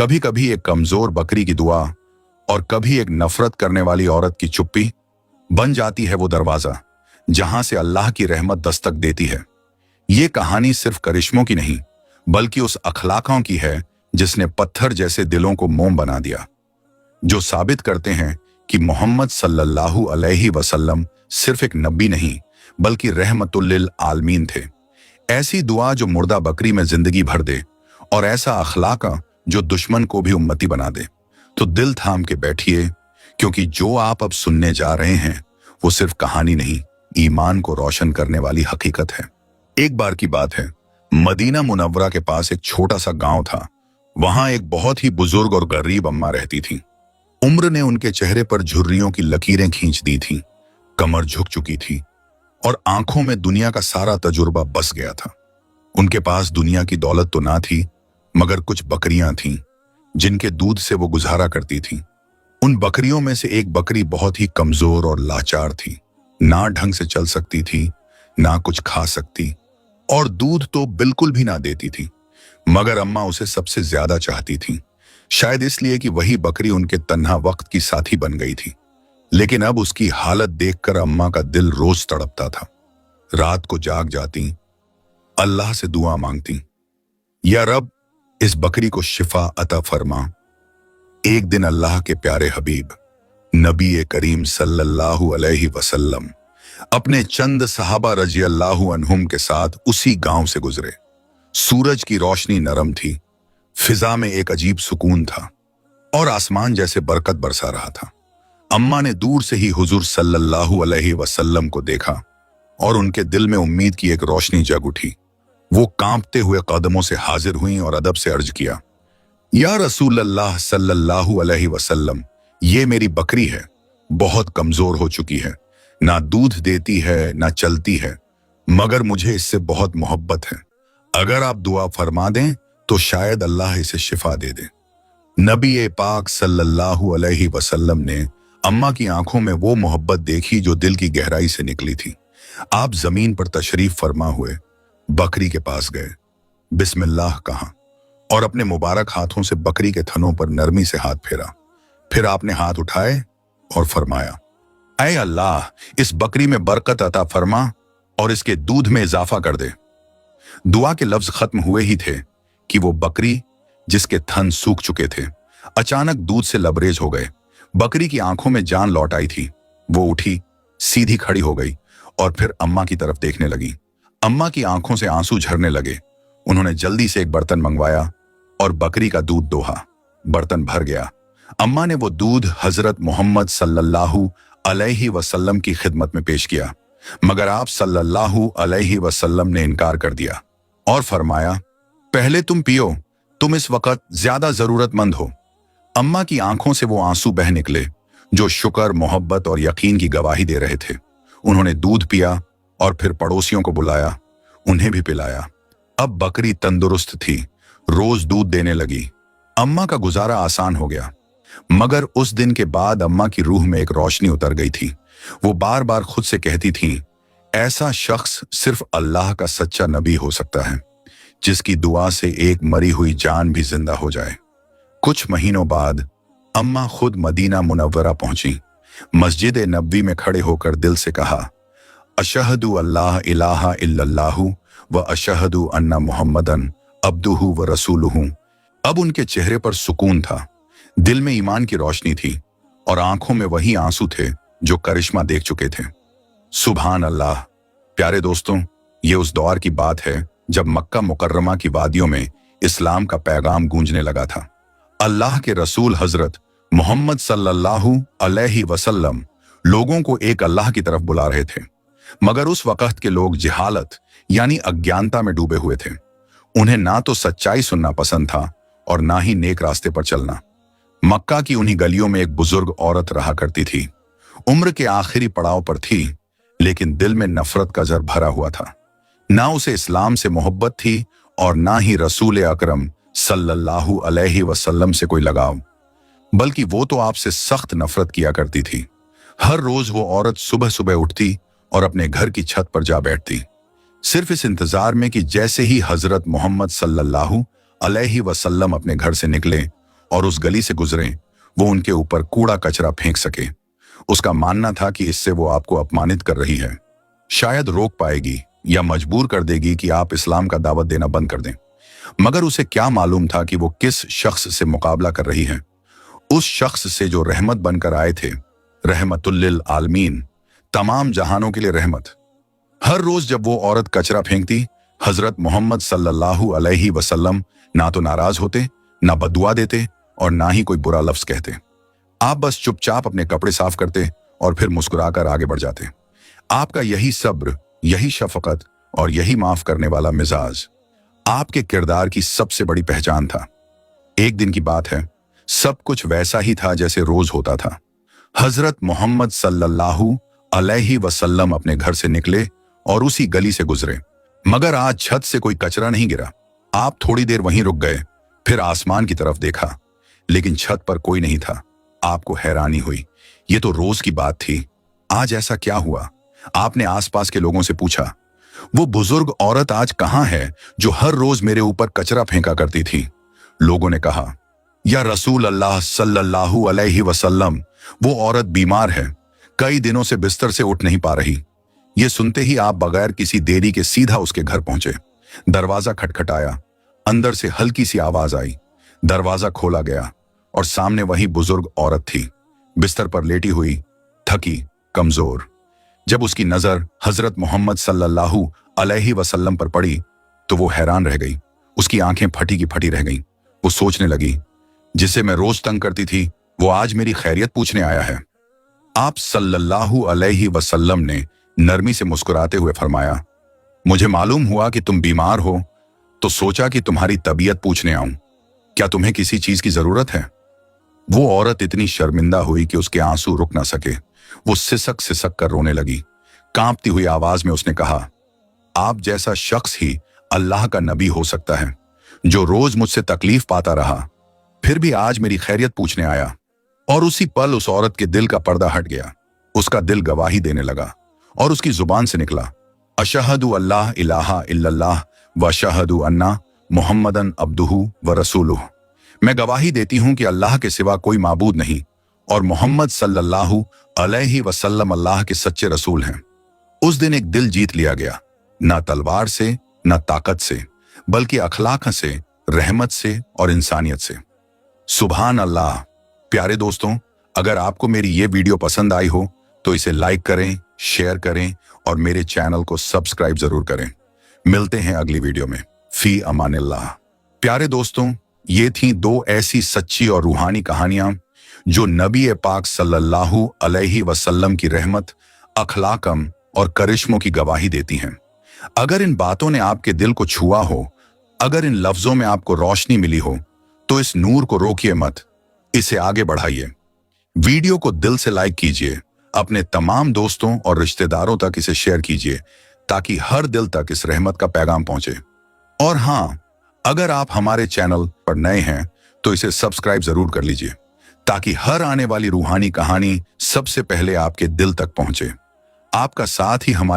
कभी कभी एक कमजोर बकरी की दुआ और कभी एक नफरत करने वाली औरत की चुप्पी बन जाती है वो दरवाजा जहां से अल्लाह की रहमत दस्तक देती है। ये कहानी सिर्फ करिश्मों की नहीं बल्कि उस अखलाकों की है जिसने पत्थर जैसे दिलों को मोम बना दिया, जो साबित करते हैं कि मोहम्मद सल्लल्लाहु अलैहि वसल्लम सिर्फ एक नबी नहीं बल्कि रहमतुल लिल आलमीन थे। ऐसी दुआ जो मुर्दा बकरी में जिंदगी भर दे और ऐसा अखलाक जो दुश्मन को भी उम्मती बना दे। तो दिल थाम के बैठिए, क्योंकि जो आप अब सुनने जा रहे हैं वो सिर्फ कहानी नहीं, ईमान को रोशन करने वाली हकीकत है। एक बार की बात है, मदीना मुनव्वरा के पास एक छोटा सा गांव था। वहां एक बहुत ही बुजुर्ग और गरीब अम्मा रहती थी। उम्र ने उनके चेहरे पर झुर्रियों की लकीरें खींच दी थी, कमर झुक चुकी थी और आंखों में दुनिया का सारा तजुर्बा बस गया था। उनके पास दुनिया की दौलत तो ना थी, मगर कुछ बकरियां थीं जिनके दूध से वो गुजारा करती थीं। उन बकरियों में से एक बकरी बहुत ही कमजोर और लाचार थी, ना ढंग से चल सकती थी, ना कुछ खा सकती और दूध तो बिल्कुल भी ना देती थी। मगर अम्मा उसे सबसे ज्यादा चाहती थी, शायद इसलिए कि वही बकरी उनके तन्हा वक्त की साथी बन गई थी। लेकिन अब उसकी हालत देखकर अम्मा का दिल रोज तड़पता था। रात को जाग जाती, अल्लाह से दुआ मांगती, या रब इस बकरी को शिफा अता फरमा। एक दिन अल्लाह के प्यारे हबीब नबी करीम सल्लल्लाहु अलैहि वसल्लम अपने चंद सहाबा रजी अल्लाहु अन्हुम के साथ उसी गांव से गुजरे। सूरज की रोशनी नरम थी, फिजा में एक अजीब सुकून था और आसमान जैसे बरकत बरसा रहा था। अम्मा ने दूर से ही हुजूर सल्लल्लाहु अलैहि वसल्लम को देखा और उनके दिल में उम्मीद की एक रोशनी जग उठी। वो कांपते हुए कदमों से हाजिर हुई और अदब से अर्ज किया, या रसूल अल्लाह सल्लल्लाहु अलैहि वसल्लम, ये मेरी बकरी है, बहुत कमजोर हो चुकी है, ना दूध देती है ना चलती है, मगर मुझे इससे बहुत मोहब्बत है। अगर आप दुआ फरमा दें तो शायद अल्लाह इसे शिफा दे दे। नबी पाक सल्लल्लाहु अलैहि वसल्लम ने अम्मा की आंखों में वो मोहब्बत देखी जो दिल की गहराई से निकली थी। आप जमीन पर तशरीफ फरमा हुए, बकरी के पास गए, बिस्मिल्लाह कहा और अपने मुबारक हाथों से बकरी के थनों पर नरमी से हाथ फेरा। फिर आपने हाथ उठाए और फरमाया, ऐ अल्लाह, इस बकरी में बरकत अता फरमा और इसके दूध में इजाफा कर दे। दुआ के लफ्ज खत्म हुए ही थे कि वो बकरी, जिसके थन सूख चुके थे, अचानक दूध से लबरेज हो गए। बकरी की आंखों में जान लौट आई थी। वो उठी, सीधी खड़ी हो गई और फिर अम्मा की तरफ देखने लगी। अम्मा की आंखों से आंसू झरने लगे। उन्होंने जल्दी से एक बर्तन मंगवाया और बकरी का दूध दोहा। बर्तन भर गया। अम्मा ने वो दूध हजरत मोहम्मद सल्लल्लाहु अलैहि वसल्लम की खिदमत में पेश किया, मगर आप सल्लल्लाहु अलैहि वसल्लम ने इनकार कर दिया और फरमाया, पहले तुम पियो, तुम इस वक्त ज्यादा जरूरतमंद हो। अम्मा की आंखों से वो आंसू बह निकले जो शुक्र, मोहब्बत और यकीन की गवाही दे रहे थे। उन्होंने दूध पिया और फिर पड़ोसियों को बुलाया, उन्हें भी पिलाया। अब बकरी तंदुरुस्त थी, रोज दूध देने लगी। अम्मा का गुजारा आसान हो गया। मगर उस दिन के बाद अम्मा की रूह में एक रोशनी उतर गई थी। वो बार बार खुद से कहती थी, ऐसा शख्स सिर्फ अल्लाह का सच्चा नबी हो सकता है, जिसकी दुआ से एक मरी हुई जान भी जिंदा हो जाए। कुछ महीनों बाद अम्मा खुद मदीना मुनव्वरा पहुंची। मस्जिद नबवी में खड़े होकर दिल से कहा, अशहदु अल्लाह इलाहा इल्लल्लाहु व अशहदु अन्ना मुहम्मदन अब्दुहु व रसूलुहु। अब उनके चेहरे पर सुकून था, दिल में ईमान की रोशनी थी और आंखों में वही आंसू थे जो करिश्मा देख चुके थे। सुभान अल्लाह। प्यारे दोस्तों, ये उस दौर की बात है जब मक्का मुकर्रमा की वादियों में इस्लाम का पैगाम गूंजने लगा था। अल्लाह के रसूल हजरत मोहम्मद सल्लल्लाहु अलैहि वसल्लम लोगों को एक अल्लाह की तरफ बुला रहे थे, मगर उस वक्त के लोग जिहालत यानी अज्ञानता में डूबे हुए थे। उन्हें ना तो सच्चाई सुनना पसंद था और ना ही नेक रास्ते पर चलना। मक्का की उन्हीं गलियों में एक बुजुर्ग औरत रहा करती थी। उम्र के आखिरी पड़ाव पर थी, लेकिन दिल में नफरत का जर भरा हुआ था। ना उसे इस्लाम से मोहब्बत थी और ना ही रसूल अकरम सल्लल्लाहु अलैहि वसल्लम से कोई लगाव, बल्कि वो तो आपसे सख्त नफरत किया करती थी। हर रोज वो औरत सुबह सुबह उठती और अपने घर की छत पर जा बैठती, सिर्फ इस इंतजार में कि जैसे ही हजरत मोहम्मद सल्लल्लाहु अलैहि वसल्लम अपने घर से निकले, और उस गली से गुजरें, वो उनके ऊपर कूड़ा कचरा फेंक सके। उसका मानना था कि इससे वो आपको अपमानित कर रही है, शायद रोक पाएगी या मजबूर कर देगी कि आप इस्लाम का दावत देना बंद कर दें। मगर उसे क्या मालूम था कि वो किस शख्स से मुकाबला कर रही है। उस शख्स से जो रहमत बनकर आए थे, रहमतुल लिल आलमीन, तमाम जहानों के लिए रहमत। हर रोज जब वो औरत कचरा फेंकती, हजरत मोहम्मद सल्लल्लाहु अलैहि वसल्लम ना तो नाराज होते, ना बदुआ देते और ना ही कोई बुरा लफ्ज कहते। आप बस चुपचाप अपने कपड़े साफ करते और फिर मुस्कुराकर आगे बढ़ जाते। आपका यही सब्र, यही शफकत और यही माफ करने वाला मिजाज आपके किरदार की सबसे बड़ी पहचान था। एक दिन की बात है, सब कुछ वैसा ही था जैसे रोज होता था। हजरत मोहम्मद सल्लल्लाहु अलैहि वसल्लम अपने घर से निकले और उसी गली से गुजरे, मगर आज छत से कोई कचरा नहीं गिरा। आप थोड़ी देर वहीं रुक गए, फिर आसमान की तरफ देखा, लेकिन छत पर कोई नहीं था। आपको हैरानी हुई, ये तो रोज की बात थी, आज ऐसा क्या हुआ? आपने आसपास के लोगों से पूछा, वो बुजुर्ग औरत आज कहां है जो हर रोज मेरे ऊपर कचरा फेंका करती थी? लोगों ने कहा, या रसूल अल्लाह सल्लल्लाहु अलैहि वसल्लम, वो औरत बीमार है, कई दिनों से बिस्तर से उठ नहीं पा रही। ये सुनते ही आप बगैर किसी देरी के सीधा उसके घर पहुंचे। दरवाजा खटखटाया, अंदर से हल्की सी आवाज आई, दरवाजा खोला गया और सामने वही बुजुर्ग औरत थी, बिस्तर पर लेटी हुई, थकी, कमजोर। जब उसकी नजर हजरत मोहम्मद सल्लल्लाहु अलैहि वसल्लम पर पड़ी तो वो हैरान रह गई। उसकी आंखें फटी की फटी रह गईं। वो सोचने लगी, जिसे मैं रोज तंग करती थी वो आज मेरी खैरियत पूछने आया है। आप सल्लल्लाहु अलैहि वसल्लम ने नरमी से मुस्कुराते हुए फरमाया, मुझे मालूम हुआ कि तुम बीमार हो तो सोचा कि तुम्हारी तबीयत पूछने आऊं। क्या तुम्हें किसी चीज की जरूरत है? वो औरत इतनी शर्मिंदा हुई कि उसके आंसू रुक ना सके। वो सिसक सिसक कर रोने लगी। कांपती हुई आवाज में उसने कहा, आप जैसा शख्स ही अल्लाह का नबी हो सकता है, जो रोज मुझसे तकलीफ पाता रहा, फिर भी आज मेरी खैरियत पूछने आया। और उसी पल उस औरत के दिल का पर्दा हट गया। उसका दिल गवाही देने लगा और उसकी जुबान से निकला, अशहदु अल्लाह इलाहा इल्लल्लाह व अशहदु अन्ना मुहम्मदन अब्दुहु व रसूलुहु। मैं गवाही देती हूं कि अल्लाह के सिवा कोई माबूद नहीं और मोहम्मद सल्लल्लाहु अलैहि वसल्लम अल्लाह के सच्चे रसूल हैं। उस दिन एक दिल जीत लिया गया, ना तलवार से, ना ताकत से, बल्कि अखलाक से, रहमत से और इंसानियत से। सुभान अल्लाह। प्यारे दोस्तों, अगर आपको मेरी ये वीडियो पसंद आई हो तो इसे लाइक करें, शेयर करें और मेरे चैनल को सब्सक्राइब जरूर करें। मिलते हैं अगली वीडियो में। फी अमानिल्लाह। प्यारे दोस्तों, ये थी दो ऐसी सच्ची और रूहानी कहानियां जो नबी पाक सल्लल्लाहु अलैहि वसल्लम की रहमत, अखलाकम और करिश्मों की गवाही देती हैं। अगर इन बातों ने आपके दिल को छुआ हो, अगर इन लफ्जों में आपको रोशनी मिली हो, तो इस नूर को रोकिए मत, इसे आगे बढ़ाइए। वीडियो को दिल से लाइक कीजिए, अपने तमाम दोस्तों और रिश्तेदारों तक इसे शेयर कीजिए ताकि हर दिल तक इस रहमत का पैगाम पहुंचे। और हाँ, अगर आप हमारे चैनल पर नए हैं तो इसे सब्सक्राइब जरूर कर लीजिए ताकि हर आने वाली रूहानी कहानी सबसे पहले आपके दिल तक पहुंचे। आपका साथ ही हमारे